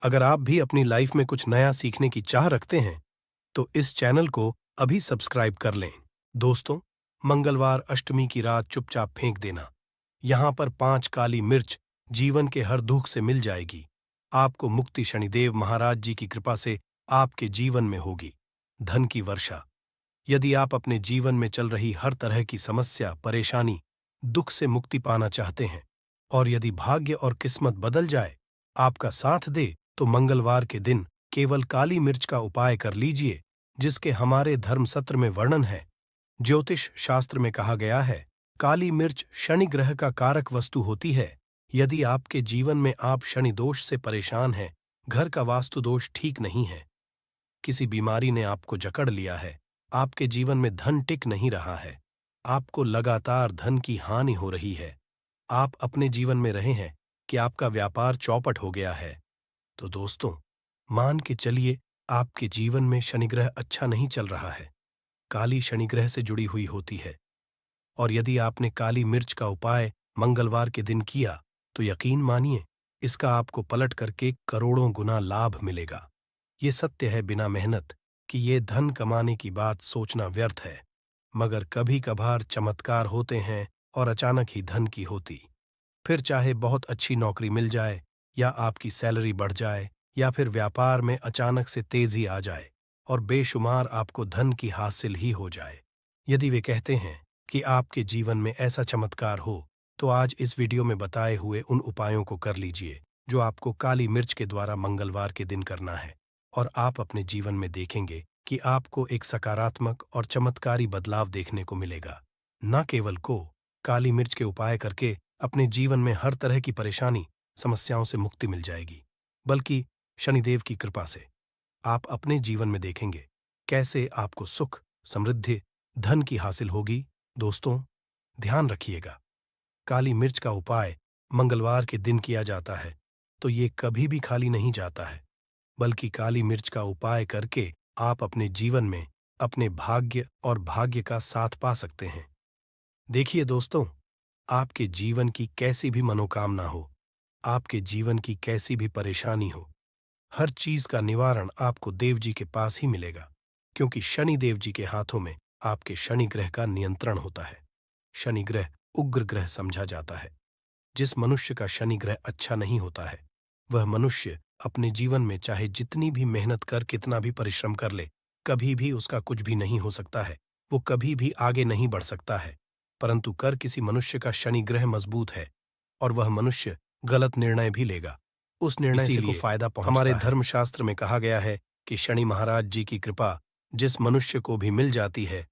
अगर आप भी अपनी लाइफ में कुछ नया सीखने की चाह रखते हैं, तो इस चैनल को अभी सब्सक्राइब कर लें। दोस्तों, मंगलवार अष्टमी की रात चुपचाप फेंक देना। यहाँ पर 5 काली मिर्च जीवन के हर दुख से मिल जाएगी। आपको मुक्ति शनिदेव महाराज जी की कृपा से आपके जीवन में होगी। धन की वर्षा। यदि आप अपने जीवन में चल रही हर तरह की समस्या, परेशानी, दुख से मुक्ति पाना चाहते हैं, और यदि भाग्य और किस्मत बदल जाए, आपका साथ दे, तो मंगलवार के दिन केवल काली मिर्च का उपाय कर लीजिए, जिसके हमारे धर्म सत्र में वर्णन है। ज्योतिष शास्त्र में कहा गया है, काली मिर्च शनि ग्रह का कारक वस्तु होती है। यदि आपके जीवन में आप शनि दोष से परेशान हैं, घर का वास्तु दोष ठीक नहीं है, किसी बीमारी ने आपको जकड़ लिया है, आपके जीवन में धन टिक नहीं रहा है, आपको लगातार धन की हानि हो रही है, आप अपने जीवन में रहे हैं कि आपका व्यापार चौपट हो गया है, तो दोस्तों, मान के चलिए आपके जीवन में शनिग्रह अच्छा नहीं चल रहा है। काली शनिग्रह से जुड़ी हुई होती है, और यदि आपने काली मिर्च का उपाय मंगलवार के दिन किया, तो यकीन मानिए, इसका आपको पलट करके करोड़ों गुना लाभ मिलेगा। ये सत्य है बिना मेहनत कि ये धन कमाने की बात सोचना व्यर्थ है, मगर कभी कभार चमत्कार होते हैं और अचानक ही धन की होती। फिर चाहे बहुत अच्छी नौकरी मिल जाए, या आपकी सैलरी बढ़ जाए, या फिर व्यापार में अचानक से तेजी आ जाए और बेशुमार आपको धन की हासिल ही हो जाए। यदि वे कहते हैं कि आपके जीवन में ऐसा चमत्कार हो, तो आज इस वीडियो में बताए हुए उन उपायों को कर लीजिए जो आपको काली मिर्च के द्वारा मंगलवार के दिन करना है, और आप अपने जीवन में देखेंगे कि आपको एक सकारात्मक और चमत्कारी बदलाव देखने को मिलेगा। न केवल काली मिर्च के उपाय करके अपने जीवन में हर तरह की परेशानी, समस्याओं से मुक्ति मिल जाएगी, बल्कि शनिदेव की कृपा से आप अपने जीवन में देखेंगे कैसे आपको सुख, समृद्धि, धन की हासिल होगी। दोस्तों, ध्यान रखिएगा, काली मिर्च का उपाय मंगलवार के दिन किया जाता है, तो ये कभी भी खाली नहीं जाता है, बल्कि काली मिर्च का उपाय करके आप अपने जीवन में अपने भाग्य और भाग्य का साथ पा सकते हैं। देखिए दोस्तों, आपके जीवन की कैसी भी मनोकामना हो, आपके जीवन की कैसी भी परेशानी हो, हर चीज का निवारण आपको देव जी के पास ही मिलेगा, क्योंकि शनि देव जी के हाथों में आपके शनि ग्रह का नियंत्रण होता है। शनि ग्रह उग्र ग्रह समझा जाता है। जिस मनुष्य का शनि ग्रह अच्छा नहीं होता है, वह मनुष्य अपने जीवन में चाहे जितनी भी मेहनत कर, कितना भी परिश्रम कर ले, कभी भी उसका कुछ भी नहीं हो सकता है, वो कभी भी आगे नहीं बढ़ सकता है। परंतु कर किसी मनुष्य का शनि ग्रह मजबूत है, और वह मनुष्य गलत निर्णय भी लेगा, उस निर्णय से को फायदा पहुंचता है। हमारे धर्मशास्त्र में कहा गया है कि शनि महाराज जी की कृपा जिस मनुष्य को भी मिल जाती है,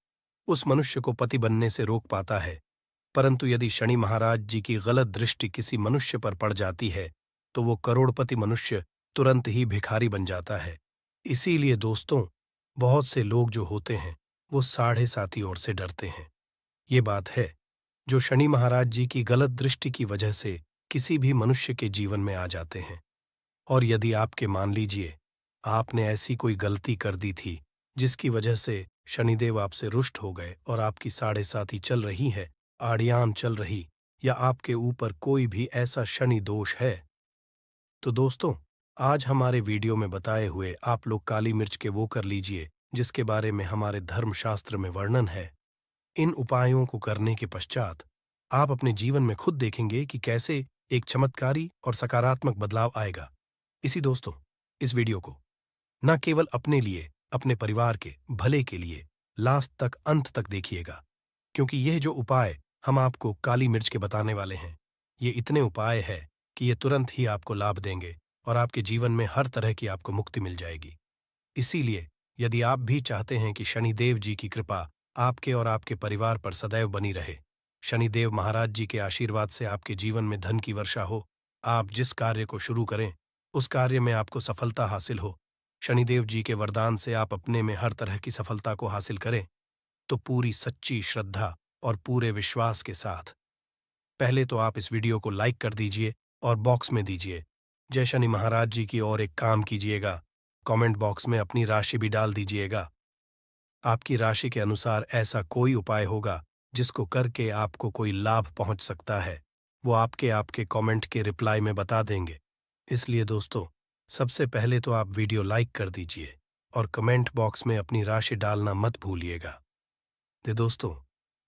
उस मनुष्य को पति बनने से रोक पाता है। परंतु यदि शनि महाराज जी की गलत दृष्टि किसी मनुष्य पर पड़ जाती है, तो वो करोड़पति मनुष्य तुरंत ही भिखारी बन जाता है। इसीलिए दोस्तों, बहुत से लोग जो होते हैं, वो साढ़े साती ओर से डरते हैं। ये बात है, जो शनि महाराज जी की गलत दृष्टि की वजह से किसी भी मनुष्य के जीवन में आ जाते हैं। और यदि आपके मान लीजिए आपने ऐसी कोई गलती कर दी थी जिसकी वजह से शनिदेव आपसे रुष्ट हो गए और आपकी साढ़े साती चल रही है, आड़ियान चल रही, या आपके ऊपर कोई भी ऐसा शनि दोष है, तो दोस्तों, आज हमारे वीडियो में बताए हुए आप लोग काली मिर्च के वो कर लीजिए जिसके बारे में हमारे धर्मशास्त्र में वर्णन है। इन उपायों को करने के पश्चात आप अपने जीवन में खुद देखेंगे कि कैसे एक चमत्कारी और सकारात्मक बदलाव आएगा। इसी दोस्तों, इस वीडियो को न केवल अपने लिए, अपने परिवार के भले के लिए लास्ट तक, अंत तक देखिएगा, क्योंकि यह जो उपाय हम आपको काली मिर्च के बताने वाले हैं, ये इतने उपाय है कि ये तुरंत ही आपको लाभ देंगे और आपके जीवन में हर तरह की आपको मुक्ति मिल जाएगी। इसीलिए यदि आप भी चाहते हैं कि शनिदेव जी की कृपा आपके और आपके परिवार पर सदैव बनी रहे, शनिदेव महाराज जी के आशीर्वाद से आपके जीवन में धन की वर्षा हो, आप जिस कार्य को शुरू करें उस कार्य में आपको सफलता हासिल हो, शनिदेव जी के वरदान से आप अपने में हर तरह की सफलता को हासिल करें, तो पूरी सच्ची श्रद्धा और पूरे विश्वास के साथ पहले तो आप इस वीडियो को लाइक कर दीजिए और बॉक्स में दीजिए जय शनि महाराज जी की, और एक काम कीजिएगा, कमेंट बॉक्स में अपनी राशि भी डाल दीजिएगा। आपकी राशि के अनुसार ऐसा कोई उपाय होगा जिसको करके आपको कोई लाभ पहुंच सकता है, वो आपके कमेंट के रिप्लाई में बता देंगे। इसलिए दोस्तों, सबसे पहले तो आप वीडियो लाइक कर दीजिए और कमेंट बॉक्स में अपनी राशि डालना मत भूलिएगा। तो दोस्तों,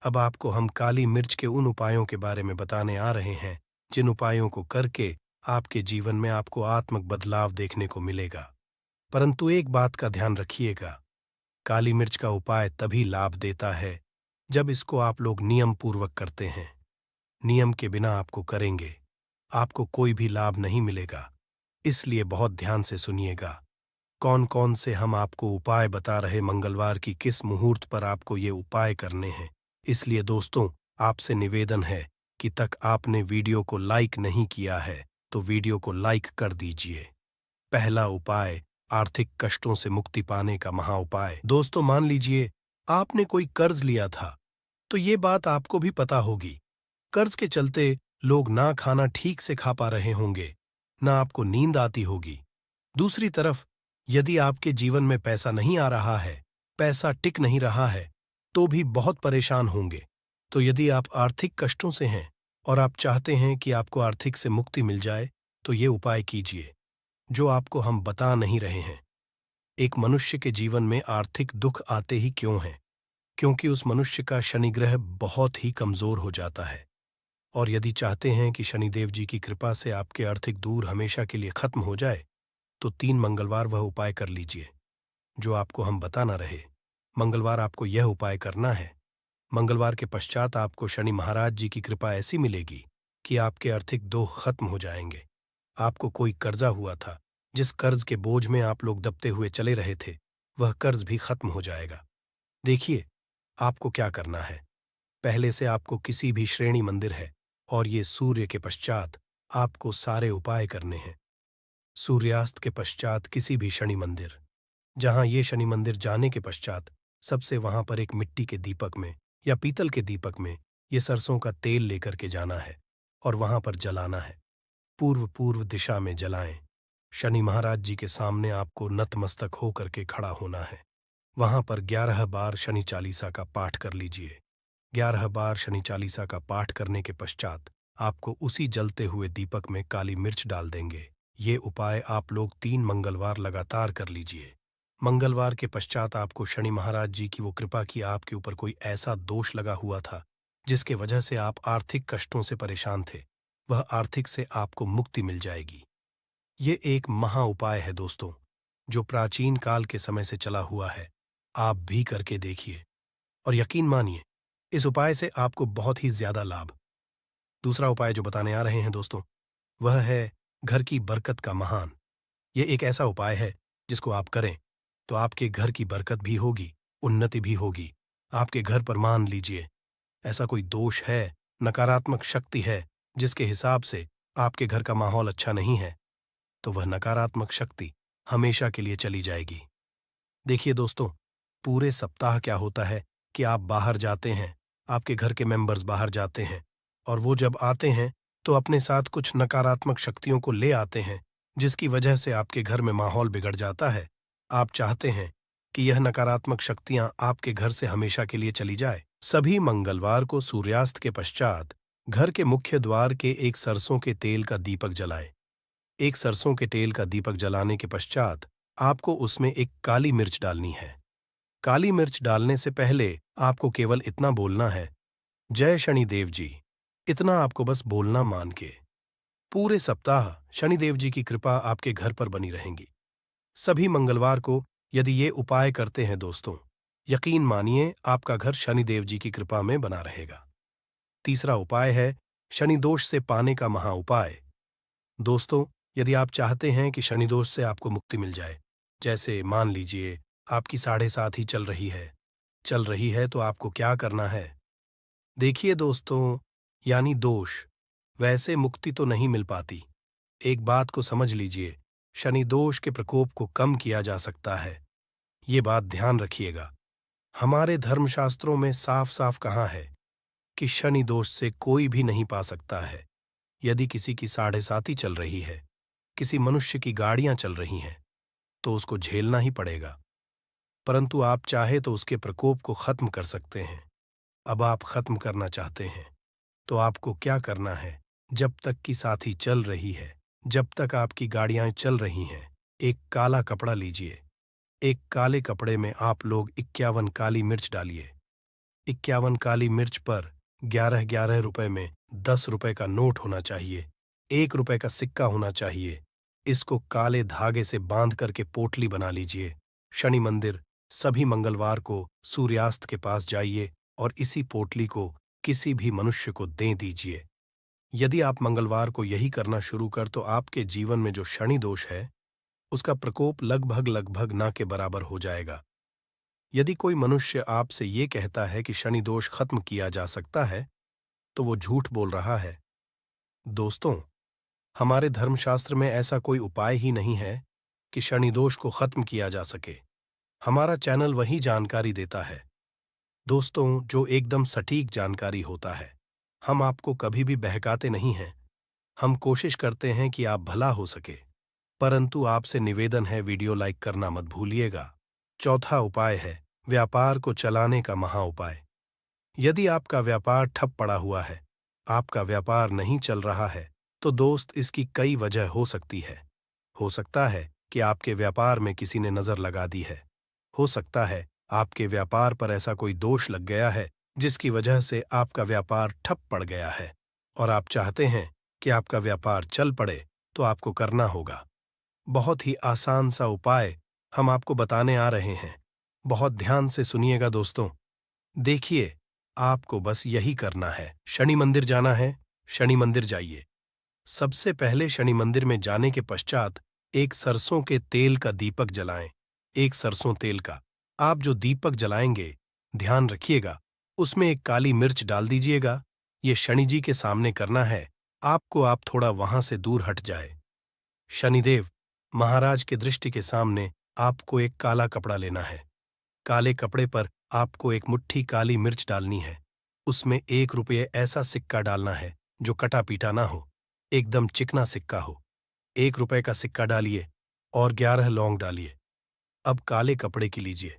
अब आपको हम काली मिर्च के उन उपायों के बारे में बताने आ रहे हैं जिन उपायों को करके आपके जीवन में आपको आत्मक बदलाव देखने को मिलेगा। परंतु एक बात का ध्यान रखिएगा, काली मिर्च का उपाय तभी लाभ देता है जब इसको आप लोग नियम पूर्वक करते हैं। नियम के बिना आपको करेंगे, आपको कोई भी लाभ नहीं मिलेगा। इसलिए बहुत ध्यान से सुनिएगा। कौन कौन से हम आपको उपाय बता रहे, मंगलवार की किस मुहूर्त पर आपको ये उपाय करने हैं। इसलिए दोस्तों, आपसे निवेदन है कि तक आपने वीडियो को लाइक नहीं किया है तो वीडियो को लाइक कर दीजिए। पहला उपाय, आर्थिक कष्टों से मुक्ति पाने का महा उपाय। दोस्तों, मान लीजिए आपने कोई कर्ज लिया था, तो ये बात आपको भी पता होगी। कर्ज के चलते लोग ना खाना ठीक से खा पा रहे होंगे, ना आपको नींद आती होगी। दूसरी तरफ यदि आपके जीवन में पैसा नहीं आ रहा है, पैसा टिक नहीं रहा है, तो भी बहुत परेशान होंगे। तो यदि आप आर्थिक कष्टों से हैं और आप चाहते हैं कि आपको आर्थिक से मुक्ति मिल जाए, तो ये उपाय कीजिए जो आपको हम बता नहीं रहे हैं। एक मनुष्य के जीवन में आर्थिक दुख आते ही क्यों हैं? क्योंकि उस मनुष्य का शनि ग्रह बहुत ही कमजोर हो जाता है। और यदि चाहते हैं कि शनिदेव जी की कृपा से आपके आर्थिक दूर हमेशा के लिए खत्म हो जाए, तो 3 मंगलवार वह उपाय कर लीजिए जो आपको हम बता ना रहे। मंगलवार आपको यह उपाय करना है। मंगलवार के पश्चात आपको शनि महाराज जी की कृपा ऐसी मिलेगी कि आपके आर्थिक दोष खत्म हो जाएंगे। आपको कोई कर्जा हुआ था, जिस कर्ज के बोझ में आप लोग दबते हुए चले रहे थे, वह कर्ज भी खत्म हो जाएगा। देखिए, आपको क्या करना है। पहले से आपको किसी भी श्रेणी मंदिर है और ये सूर्य के पश्चात आपको सारे उपाय करने हैं। सूर्यास्त के पश्चात किसी भी शनि मंदिर, जहां ये शनि मंदिर जाने के पश्चात सबसे वहां पर एक मिट्टी के दीपक में या पीतल के दीपक में ये सरसों का तेल लेकर के जाना है और वहां पर जलाना है। पूर्व पूर्व दिशा में जलाएं। शनि महाराज जी के सामने आपको नतमस्तक होकर के खड़ा होना है। वहां पर 11 बार शनि चालीसा का पाठ कर लीजिए। 11 बार शनि चालीसा का पाठ करने के पश्चात आपको उसी जलते हुए दीपक में काली मिर्च डाल देंगे। ये उपाय आप लोग 3 मंगलवार लगातार कर लीजिए। मंगलवार के पश्चात आपको शनि महाराज जी की वो कृपा कि आपके ऊपर कोई ऐसा दोष लगा हुआ था जिसके वजह से आप आर्थिक कष्टों से परेशान थे, वह आर्थिक से आपको मुक्ति मिल जाएगी। ये एक महा उपाय है दोस्तों, जो प्राचीन काल के समय से चला हुआ है। आप भी करके देखिए और यकीन मानिए, इस उपाय से आपको बहुत ही ज्यादा लाभ। दूसरा उपाय जो बताने आ रहे हैं दोस्तों, वह है घर की बरकत का महान। यह एक ऐसा उपाय है जिसको आप करें तो आपके घर की बरकत भी होगी, उन्नति भी होगी। आपके घर पर मान लीजिए ऐसा कोई दोष है, नकारात्मक शक्ति है जिसके हिसाब से आपके घर का माहौल अच्छा नहीं है, तो वह नकारात्मक शक्ति हमेशा के लिए चली जाएगी। देखिए दोस्तों, पूरे सप्ताह क्या होता है कि आप बाहर जाते हैं, आपके घर के मेंबर्स बाहर जाते हैं और वो जब आते हैं तो अपने साथ कुछ नकारात्मक शक्तियों को ले आते हैं, जिसकी वजह से आपके घर में माहौल बिगड़ जाता है। आप चाहते हैं कि यह नकारात्मक शक्तियां आपके घर से हमेशा के लिए चली जाए। सभी मंगलवार को सूर्यास्त के पश्चात घर के मुख्य द्वार के एक सरसों के तेल का दीपक जलाएं। एक सरसों के तेल का दीपक जलाने के पश्चात आपको उसमें एक काली मिर्च डालनी है। काली मिर्च डालने से पहले आपको केवल इतना बोलना है, जय शनिदेव जी। इतना आपको बस बोलना मान के पूरे सप्ताह शनिदेव जी की कृपा आपके घर पर बनी रहेंगी। सभी मंगलवार को यदि ये उपाय करते हैं दोस्तों, यकीन मानिए आपका घर शनिदेव जी की कृपा में बना रहेगा। तीसरा उपाय है शनि दोष से पाने का महा उपाय। दोस्तों, यदि आप चाहते हैं कि शनि दोष से आपको मुक्ति मिल जाए, जैसे मान लीजिए आपकी 7.5 ही चल रही है तो आपको क्या करना है। देखिए दोस्तों, यानी दोष, वैसे मुक्ति तो नहीं मिल पाती। एक बात को समझ लीजिए, शनि दोष के प्रकोप को कम किया जा सकता है। ये बात ध्यान रखिएगा। हमारे धर्मशास्त्रों में साफ साफ कहा है कि शनि दोष से कोई भी नहीं पा सकता है। यदि किसी की 7.5 चल रही है, किसी मनुष्य की गाड़ियां चल रही हैं, तो उसको झेलना ही पड़ेगा। परंतु आप चाहे तो उसके प्रकोप को खत्म कर सकते हैं। अब आप खत्म करना चाहते हैं तो आपको क्या करना है, जब तक कि साथी चल रही है, जब तक आपकी गाड़ियां चल रही हैं, एक काला कपड़ा लीजिए। एक काले कपड़े में आप लोग 51 काली मिर्च डालिए। 51 काली मिर्च पर 11-11 रुपए में 10 रुपए का नोट होना चाहिए। 1 रुपए का सिक्का होना चाहिए। इसको काले धागे से बांध करके पोटली बना लीजिए। शनि मंदिर सभी मंगलवार को सूर्यास्त के पास जाइए और इसी पोटली को किसी भी मनुष्य को दे दीजिए। यदि आप मंगलवार को यही करना शुरू कर तो आपके जीवन में जो शनि दोष है उसका प्रकोप लगभग लगभग ना के बराबर हो जाएगा। यदि कोई मनुष्य आपसे ये कहता है कि शनि दोष खत्म किया जा सकता है तो वो झूठ बोल रहा है। दोस्तों, हमारे धर्मशास्त्र में ऐसा कोई उपाय ही नहीं है कि शनि दोष को खत्म किया जा सके। हमारा चैनल वही जानकारी देता है दोस्तों जो एकदम सटीक जानकारी होता है। हम आपको कभी भी बहकाते नहीं हैं। हम कोशिश करते हैं कि आप भला हो सके, परंतु आपसे निवेदन है वीडियो लाइक करना मत भूलिएगा। चौथा उपाय है व्यापार को चलाने का महा उपाय। यदि आपका व्यापार ठप पड़ा हुआ है, आपका व्यापार नहीं चल रहा है, तो दोस्त इसकी कई वजह हो सकती है। हो सकता है कि आपके व्यापार में किसी ने नजर लगा दी है। हो सकता है आपके व्यापार पर ऐसा कोई दोष लग गया है जिसकी वजह से आपका व्यापार ठप पड़ गया है और आप चाहते हैं कि आपका व्यापार चल पड़े, तो आपको करना होगा। बहुत ही आसान सा उपाय हम आपको बताने आ रहे हैं। बहुत ध्यान से सुनिएगा दोस्तों। देखिए, आपको बस यही करना है। शनि मंदिर जाना है, शनि मंदिर जाइए। सबसे पहले शनि मंदिर में जाने के पश्चात एक सरसों के तेल का दीपक जलाएं। एक सरसों तेल का आप जो दीपक जलाएंगे, ध्यान रखिएगा उसमें एक काली मिर्च डाल दीजिएगा। ये शनि जी के सामने करना है। आपको आप थोड़ा वहां से दूर हट जाए। शनिदेव महाराज के दृष्टि के सामने आपको एक काला कपड़ा लेना है। काले कपड़े पर आपको एक मुट्ठी काली मिर्च डालनी है। उसमें 1 रुपये ऐसा सिक्का डालना है जो कटा पीटा ना हो, एकदम चिकना सिक्का हो। 1 रुपये का सिक्का डालिए और 11 लौंग डालिए। अब काले कपड़े की लीजिए।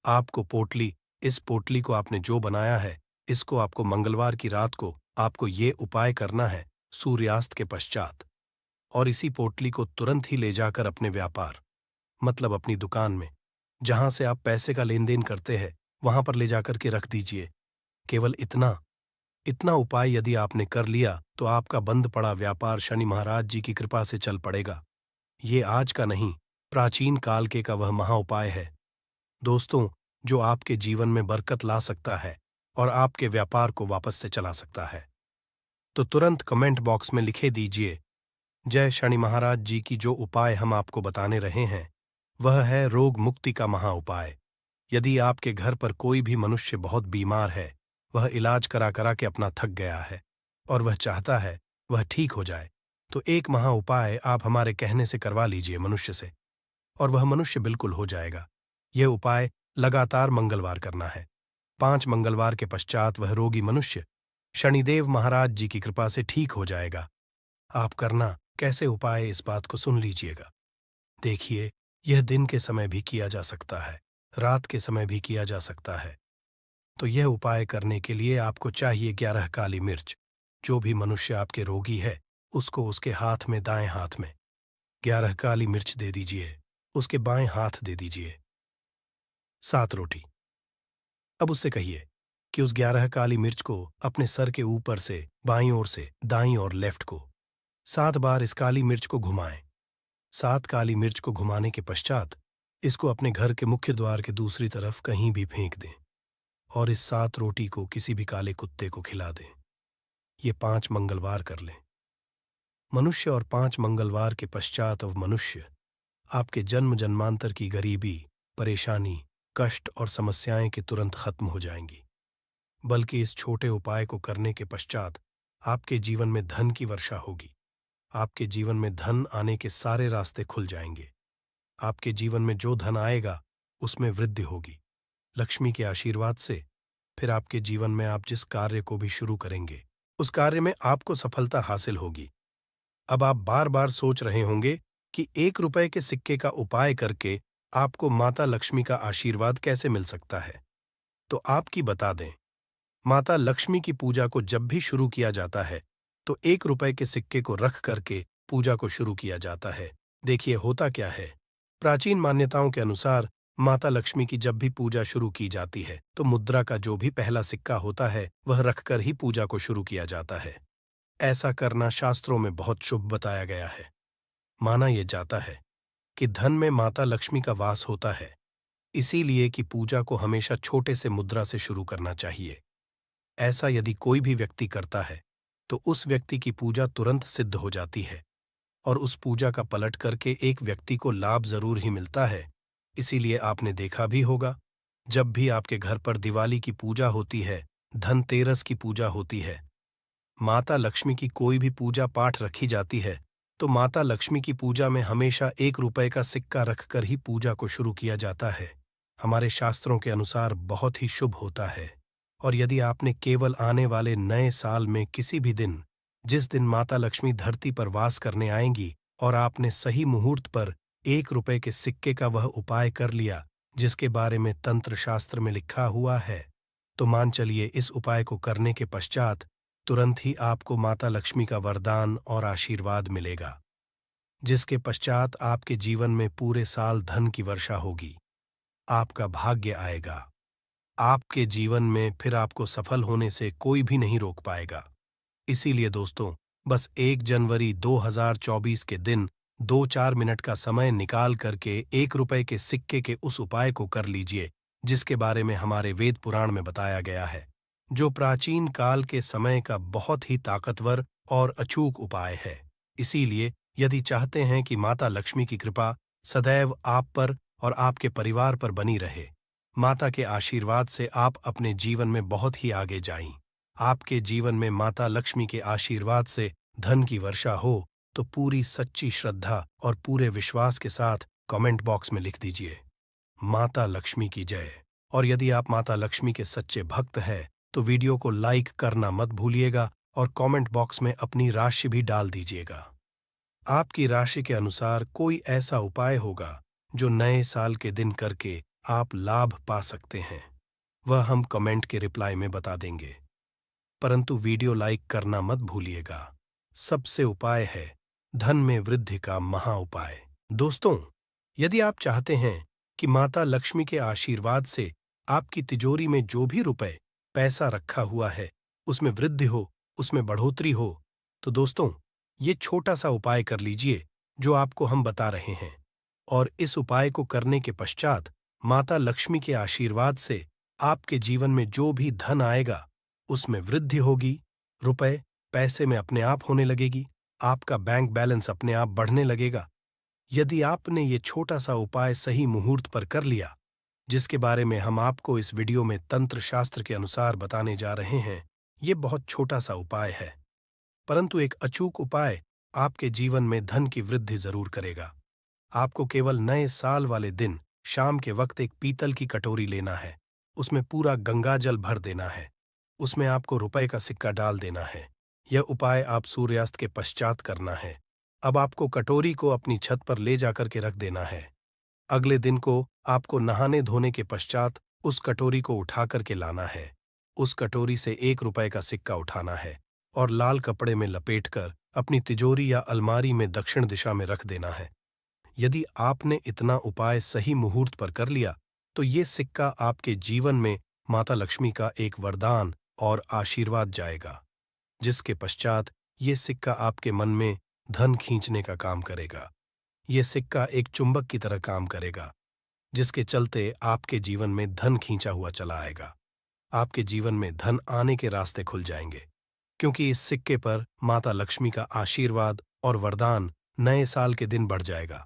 आपको पोटली, इस पोटली को आपने जो बनाया है, इसको आपको मंगलवार की रात को आपको ये उपाय करना है सूर्यास्त के पश्चात। और इसी पोटली को तुरंत ही ले जाकर अपने व्यापार, मतलब अपनी दुकान में, जहां से आप पैसे का लेन देन करते हैं, वहां पर ले जाकर के रख दीजिए। केवल इतना इतना उपाय यदि आपने कर लिया तो आपका बंद पड़ा व्यापार शनि महाराज जी की कृपा से चल पड़ेगा। ये आज का नहीं, प्राचीन काल के का वह महा उपाय है दोस्तों, जो आपके जीवन में बरकत ला सकता है और आपके व्यापार को वापस से चला सकता है। तो तुरंत कमेंट बॉक्स में लिखे दीजिए, जय शनि महाराज जी की। जो उपाय हम आपको बताने रहे हैं वह है रोग मुक्ति का महा उपाय। यदि आपके घर पर कोई भी मनुष्य बहुत बीमार है, वह इलाज करा करा के अपना थक गया है और वह चाहता है वह ठीक हो जाए, तो एक महा उपाय आप हमारे कहने से करवा लीजिए मनुष्य से, और वह मनुष्य बिल्कुल हो जाएगा। यह उपाय लगातार मंगलवार करना है। 5 मंगलवार के पश्चात वह रोगी मनुष्य शनिदेव महाराज जी की कृपा से ठीक हो जाएगा। आप करना कैसे उपाय, इस बात को सुन लीजिएगा। देखिए, यह दिन के समय भी किया जा सकता है, रात के समय भी किया जा सकता है। तो यह उपाय करने के लिए आपको चाहिए 11 काली मिर्च। जो भी मनुष्य आपके रोगी है, उसको उसके हाथ में, दाएं हाथ में 11 काली मिर्च दे दीजिए, उसके बाएं हाथ दे दीजिए 7 रोटी। अब उससे कहिए कि उस 11 काली मिर्च को अपने सर के ऊपर से बाईं ओर से दाईं और लेफ्ट को 7 बार इस काली मिर्च को घुमाएं। 7 काली मिर्च को घुमाने के पश्चात इसको अपने घर के मुख्य द्वार के दूसरी तरफ कहीं भी फेंक दें और इस 7 रोटी को किसी भी काले कुत्ते को खिला दें। ये 5 मंगलवार कर लें मनुष्य, और 5 मंगलवार के पश्चात अब मनुष्य आपके जन्म जन्मांतर की गरीबी, परेशानी, कष्ट और समस्याएं के तुरंत खत्म हो जाएंगी। बल्कि इस छोटे उपाय को करने के पश्चात आपके जीवन में धन की वर्षा होगी। आपके जीवन में धन आने के सारे रास्ते खुल जाएंगे। आपके जीवन में जो धन आएगा उसमें वृद्धि होगी लक्ष्मी के आशीर्वाद से। फिर आपके जीवन में आप जिस कार्य को भी शुरू करेंगे, उस कार्य में आपको सफलता हासिल होगी। अब आप बार बार सोच रहे होंगे कि 1 रुपए के सिक्के का उपाय करके आपको माता लक्ष्मी का आशीर्वाद कैसे मिल सकता है। तो आपकी बता दें, माता लक्ष्मी की पूजा को जब भी शुरू किया जाता है तो 1 रुपए के सिक्के को रख करके पूजा को शुरू किया जाता है, देखिए होता क्या है, प्राचीन मान्यताओं के अनुसार माता लक्ष्मी की जब भी पूजा शुरू की जाती है तो मुद्रा का जो भी पहला सिक्का होता है वह रखकर ही पूजा को शुरू किया जाता है। ऐसा करना शास्त्रों में बहुत शुभ बताया गया है। माना यह जाता है कि धन में माता लक्ष्मी का वास होता है, इसीलिए कि पूजा को हमेशा छोटे से मुद्रा से शुरू करना चाहिए। ऐसा यदि कोई भी व्यक्ति करता है तो उस व्यक्ति की पूजा तुरंत सिद्ध हो जाती है और उस पूजा का पलट करके एक व्यक्ति को लाभ जरूर ही मिलता है। इसीलिए आपने देखा भी होगा, जब भी आपके घर पर दिवाली की पूजा होती है, धनतेरस की पूजा होती है, माता लक्ष्मी की कोई भी पूजा पाठ रखी जाती है, तो माता लक्ष्मी की पूजा में हमेशा 1 रुपए का सिक्का रखकर ही पूजा को शुरू किया जाता है। हमारे शास्त्रों के अनुसार बहुत ही शुभ होता है। और यदि आपने केवल आने वाले नए साल में किसी भी दिन, जिस दिन माता लक्ष्मी धरती पर वास करने आएंगी, और आपने सही मुहूर्त पर 1 रुपए के सिक्के का वह उपाय कर लिया जिसके बारे में तंत्र शास्त्र में लिखा हुआ है, तो मान चलिए इस उपाय को करने के पश्चात तुरंत ही आपको माता लक्ष्मी का वरदान और आशीर्वाद मिलेगा, जिसके पश्चात आपके जीवन में पूरे साल धन की वर्षा होगी। आपका भाग्य आएगा। आपके जीवन में फिर आपको सफल होने से कोई भी नहीं रोक पाएगा। इसीलिए दोस्तों, बस 1 जनवरी 2024 के दिन 2-4 मिनट का समय निकाल करके 1 रुपए के सिक्के के उस उपाय को कर लीजिए जिसके बारे में हमारे वेद पुराण में बताया गया है, जो प्राचीन काल के समय का बहुत ही ताकतवर और अचूक उपाय है। इसीलिए यदि चाहते हैं कि माता लक्ष्मी की कृपा सदैव आप पर और आपके परिवार पर बनी रहे, माता के आशीर्वाद से आप अपने जीवन में बहुत ही आगे जाएं, आपके जीवन में माता लक्ष्मी के आशीर्वाद से धन की वर्षा हो, तो पूरी सच्ची श्रद्धा और पूरे विश्वास के साथ कमेंट बॉक्स में लिख दीजिए, माता लक्ष्मी की जय। और यदि आप माता लक्ष्मी के सच्चे भक्त हैं तो वीडियो को लाइक करना मत भूलिएगा और कमेंट बॉक्स में अपनी राशि भी डाल दीजिएगा। आपकी राशि के अनुसार कोई ऐसा उपाय होगा जो नए साल के दिन करके आप लाभ पा सकते हैं, वह हम कमेंट के रिप्लाई में बता देंगे। परंतु वीडियो लाइक करना मत भूलिएगा। सबसे उपाय है धन में वृद्धि का महा उपाय। दोस्तों, यदि आप चाहते हैं कि माता लक्ष्मी के आशीर्वाद से आपकी तिजोरी में जो भी रुपए पैसा रखा हुआ है उसमें वृद्धि हो, उसमें बढ़ोतरी हो, तो दोस्तों ये छोटा सा उपाय कर लीजिए जो आपको हम बता रहे हैं। और इस उपाय को करने के पश्चात माता लक्ष्मी के आशीर्वाद से आपके जीवन में जो भी धन आएगा उसमें वृद्धि होगी, रुपए पैसे में अपने आप होने लगेगी, आपका बैंक बैलेंस अपने आप बढ़ने लगेगा। यदि आपने ये छोटा सा उपाय सही मुहूर्त पर कर लिया, जिसके बारे में हम आपको इस वीडियो में तंत्र शास्त्र के अनुसार बताने जा रहे हैं, ये बहुत छोटा सा उपाय है, परंतु एक अचूक उपाय आपके जीवन में धन की वृद्धि जरूर करेगा। आपको केवल नए साल वाले दिन शाम के वक्त एक पीतल की कटोरी लेना है, उसमें पूरा गंगा जल भर देना है, उसमें आपको रुपए का सिक्का डाल देना है। यह उपाय आप सूर्यास्त के पश्चात करना है। अब आपको कटोरी को अपनी छत पर ले जाकर के रख देना है। अगले दिन को आपको नहाने धोने के पश्चात उस कटोरी को उठा करके लाना है। उस कटोरी से 1 रुपए का सिक्का उठाना है और लाल कपड़े में लपेटकर अपनी तिजोरी या अलमारी में दक्षिण दिशा में रख देना है। यदि आपने इतना उपाय सही मुहूर्त पर कर लिया तो ये सिक्का आपके जीवन में माता लक्ष्मी का एक वरदान और आशीर्वाद जाएगा, जिसके पश्चात ये सिक्का आपके मन में धन खींचने का काम करेगा। ये सिक्का एक चुंबक की तरह काम करेगा, जिसके चलते आपके जीवन में धन खींचा हुआ चला आएगा। आपके जीवन में धन आने के रास्ते खुल जाएंगे, क्योंकि इस सिक्के पर माता लक्ष्मी का आशीर्वाद और वरदान नए साल के दिन बढ़ जाएगा।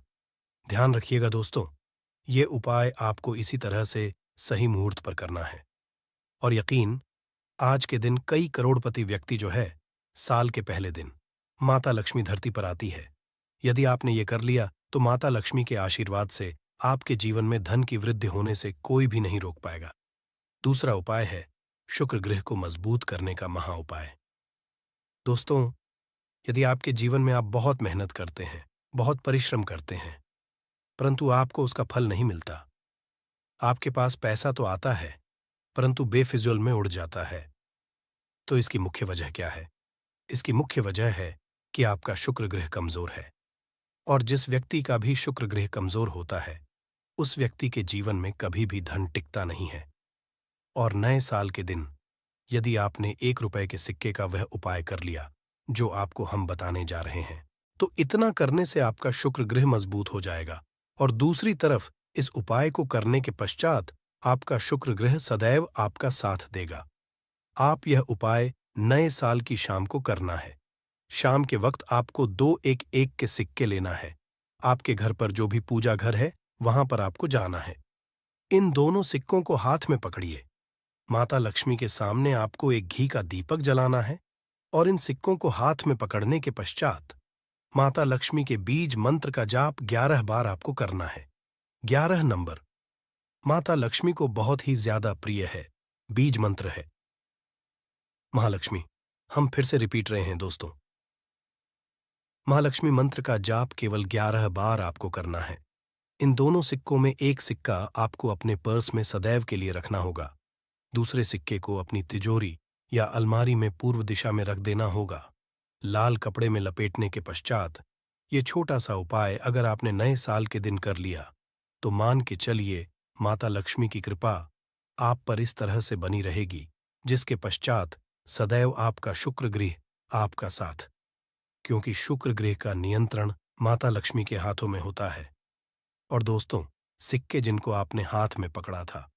ध्यान रखिएगा दोस्तों, ये उपाय आपको इसी तरह से सही मुहूर्त पर करना है। और यकीन, आज के दिन कई करोड़पति व्यक्ति जो है, साल के पहले दिन माता लक्ष्मी धरती पर आती है। यदि आपने ये कर लिया तो माता लक्ष्मी के आशीर्वाद से आपके जीवन में धन की वृद्धि होने से कोई भी नहीं रोक पाएगा। दूसरा उपाय है शुक्र ग्रह को मजबूत करने का महा उपाय। दोस्तों, यदि आपके जीवन में आप बहुत मेहनत करते हैं, बहुत परिश्रम करते हैं, परंतु आपको उसका फल नहीं मिलता, आपके पास पैसा तो आता है परंतु बेफिजूल में उड़ जाता है, तो इसकी मुख्य वजह क्या है? इसकी मुख्य वजह है कि आपका शुक्र ग्रह कमजोर है। और जिस व्यक्ति का भी शुक्र ग्रह कमजोर होता है, उस व्यक्ति के जीवन में कभी भी धन टिकता नहीं है। और नए साल के दिन यदि आपने 1 रुपए के सिक्के का वह उपाय कर लिया जो आपको हम बताने जा रहे हैं, तो इतना करने से आपका शुक्र ग्रह मजबूत हो जाएगा। और दूसरी तरफ इस उपाय को करने के पश्चात आपका शुक्र ग्रह सदैव आपका साथ देगा। आप यह उपाय नए साल की शाम को करना है। शाम के वक्त आपको 2 1-1 के सिक्के लेना है। आपके घर पर जो भी पूजा घर है, वहां पर आपको जाना है। इन दोनों सिक्कों को हाथ में पकड़िए। माता लक्ष्मी के सामने आपको एक घी का दीपक जलाना है और इन सिक्कों को हाथ में पकड़ने के पश्चात माता लक्ष्मी के बीज मंत्र का जाप 11 बार आपको करना है। 11 नंबर माता लक्ष्मी को बहुत ही ज्यादा प्रिय है, बीज मंत्र है। महालक्ष्मी, हम फिर से रिपीट रहे हैं दोस्तों। महालक्ष्मी मंत्र का जाप केवल 11 बार आपको करना है। इन दोनों सिक्कों में एक सिक्का आपको अपने पर्स में सदैव के लिए रखना होगा। दूसरे सिक्के को अपनी तिजोरी या अलमारी में पूर्व दिशा में रख देना होगा। लाल कपड़े में लपेटने के पश्चात ये छोटा सा उपाय अगर आपने नए साल के दिन कर लिया, तो मान के चलिए माता लक्ष्मी की कृपा आप पर इस तरह से बनी रहेगी, जिसके पश्चात सदैव आपका शुक्र ग्रह आपका साथ, क्योंकि शुक्र ग्रह का नियंत्रण माता लक्ष्मी के हाथों में होता है। और दोस्तों, सिक्के जिनको आपने हाथ में पकड़ा था,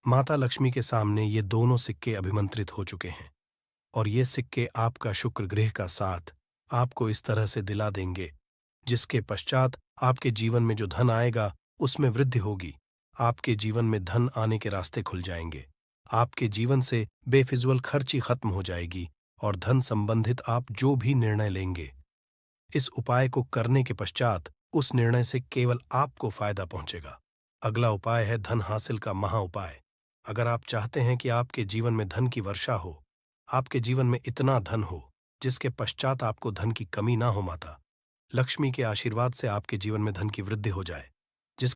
माता लक्ष्मी के सामने ये दोनों सिक्के अभिमंत्रित हो चुके हैं और ये सिक्के आपका शुक्र ग्रह का साथ आपको इस तरह से दिला देंगे, जिसके पश्चात आपके जीवन में जो धन आएगा उसमें वृद्धि होगी। आपके जीवन में धन आने के रास्ते खुल जाएंगे। आपके जीवन से बेफिजूल खर्ची खत्म हो जाएगी और धन संबंधित आप जो भी निर्णय लेंगे, इस उपाय को करने के पश्चात उस निर्णय से केवल आपको फायदा पहुंचेगा। अगला उपाय है धन हासिल का महा उपाय। अगर आप चाहते हैं कि आपके जीवन में धन की वर्षा हो, आपके जीवन में इतना धन हो जिसके पश्चात आपको धन की कमी ना हो, माता लक्ष्मी के आशीर्वाद से आपके जीवन में धन की वृद्धि हो जाए,